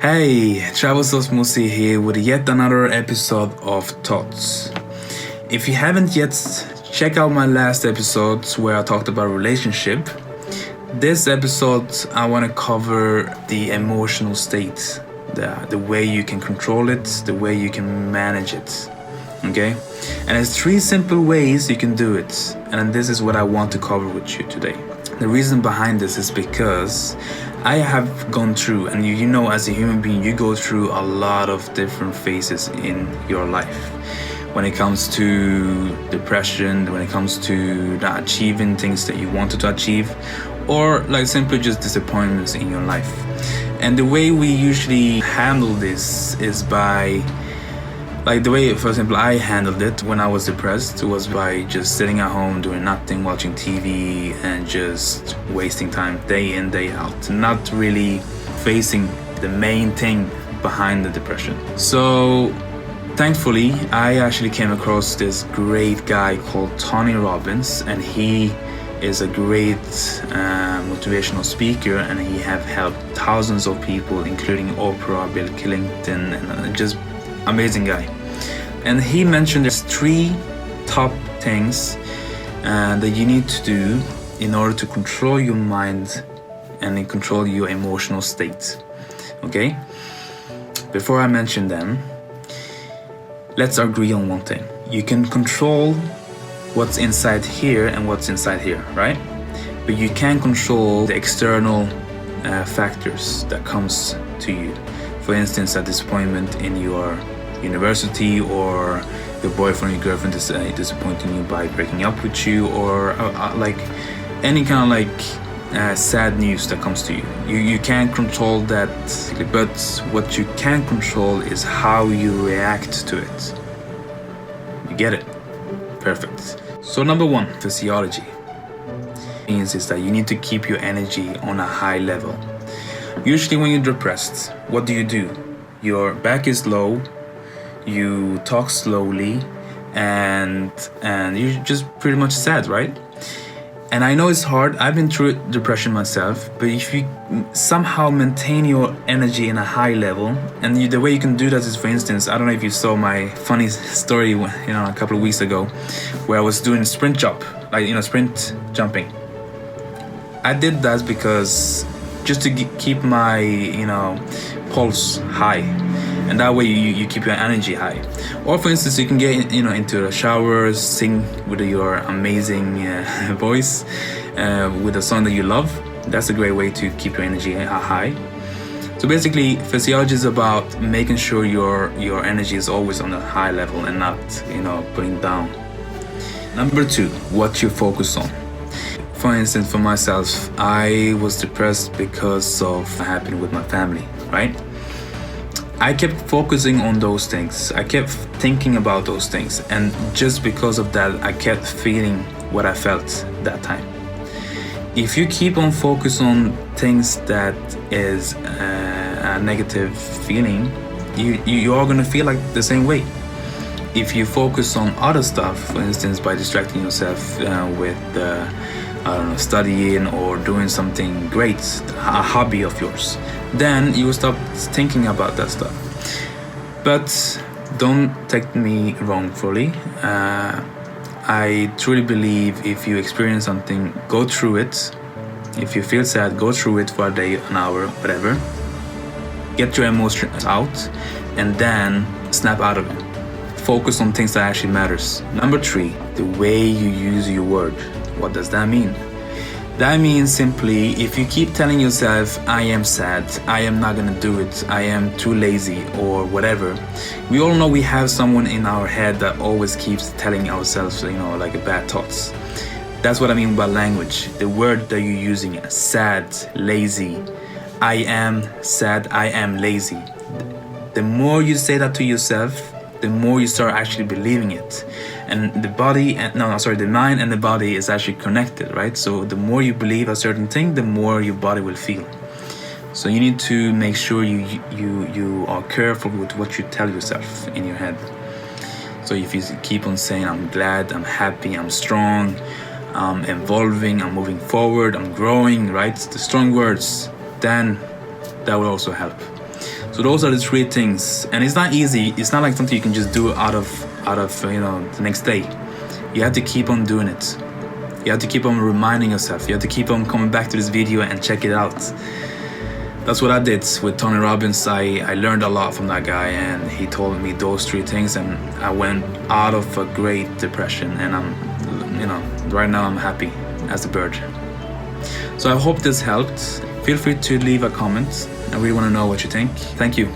Hey, Travel Sauce Musi here with yet another episode of Thoughts. If you haven't yet, check out my last episodes where I talked about relationship. This episode, I want to cover the emotional state, the way you can control it, the way you can manage it. Okay? And there's 3 simple ways you can do it. And this is what I want to cover with you today. The reason behind this is because I have gone through, and you know, as a human being, you go through a lot of different phases in your life. When it comes to depression, when it comes to not achieving things that you wanted to achieve, or like simply just disappointments in your life. And the way we usually handle this is by, like the way, for example, I handled it when I was depressed was by just sitting at home doing nothing, watching TV and just wasting time day in, day out, not really facing the main thing behind the depression. So thankfully, I actually came across this great guy called Tony Robbins, and he is a great motivational speaker, and he have helped thousands of people, including Oprah, Bill Clinton, and just amazing guy. And he mentioned there's 3 top things that you need to do in order to control your mind and control your emotional state. Okay? Before I mention them, let's agree on one thing. You can control what's inside here and what's inside here, right? But you can't control the external factors that comes to you. For instance, a disappointment in your university, or your boyfriend or your girlfriend is disappointing you by breaking up with you, or like any kind of like sad news that comes to you. You can't control that, but what you can control is how you react to it. You get it? Perfect. So number 1, physiology. Means is that you need to keep your energy on a high level. Usually when you're depressed, what do? Your back is low, you talk slowly, and you're just pretty much sad, right? And I know it's hard. I've been through depression myself, but if you somehow maintain your energy in a high level, and the way you can do that is, for instance, I don't know if you saw my funny story, a couple of weeks ago, where I was doing sprint jump, sprint jumping. I did that because just to keep my, pulse high. And that way you keep your energy high. Or for instance, you can get into the shower, sing with your amazing voice with a song that you love. That's a great way to keep your energy high. So basically, physiology is about making sure your energy is always on a high level and not putting down. Number 2, what you focus on. For instance, for myself, I was depressed because of what happened with my family, right? I kept focusing on those things. I kept thinking about those things. And just because of that, I kept feeling what I felt that time. If you keep on focus on things that is a negative feeling, you are going to feel like the same way. If you focus on other stuff, for instance, by distracting yourself with studying or doing something great, a hobby of yours, then you will stop thinking about that stuff. But don't take me wrongfully. I truly believe if you experience something, go through it. If you feel sad, go through it for a day, an hour, whatever. Get your emotions out and then snap out of it. Focus on things that actually matters. Number 3, the way you use your word. What does that mean? That means simply, if you keep telling yourself, I am sad, I am not gonna do it, I am too lazy, or whatever. We all know we have someone in our head that always keeps telling ourselves, bad thoughts. That's what I mean by language. The word that you're using, sad, lazy. I am sad, I am lazy. The more you say that to yourself, the more you start actually believing it. And the mind and the body is actually connected, right? So the more you believe a certain thing, the more your body will feel. So you need to make sure you are careful with what you tell yourself in your head. So if you keep on saying, I'm glad, I'm happy, I'm strong, I'm evolving, I'm moving forward, I'm growing, right? The strong words, then that will also help. So those are the 3 things, and it's not easy. It's not like something you can just do out of the next day. You have to keep on doing it. You have to keep on reminding yourself. You have to keep on coming back to this video and check it out. That's what I did with Tony Robbins. I learned a lot from that guy, and he told me those 3 things, and I went out of a great depression, and right now I'm happy as a bird. So I hope this helped. Feel free to leave a comment. I really want to know what you think. Thank you.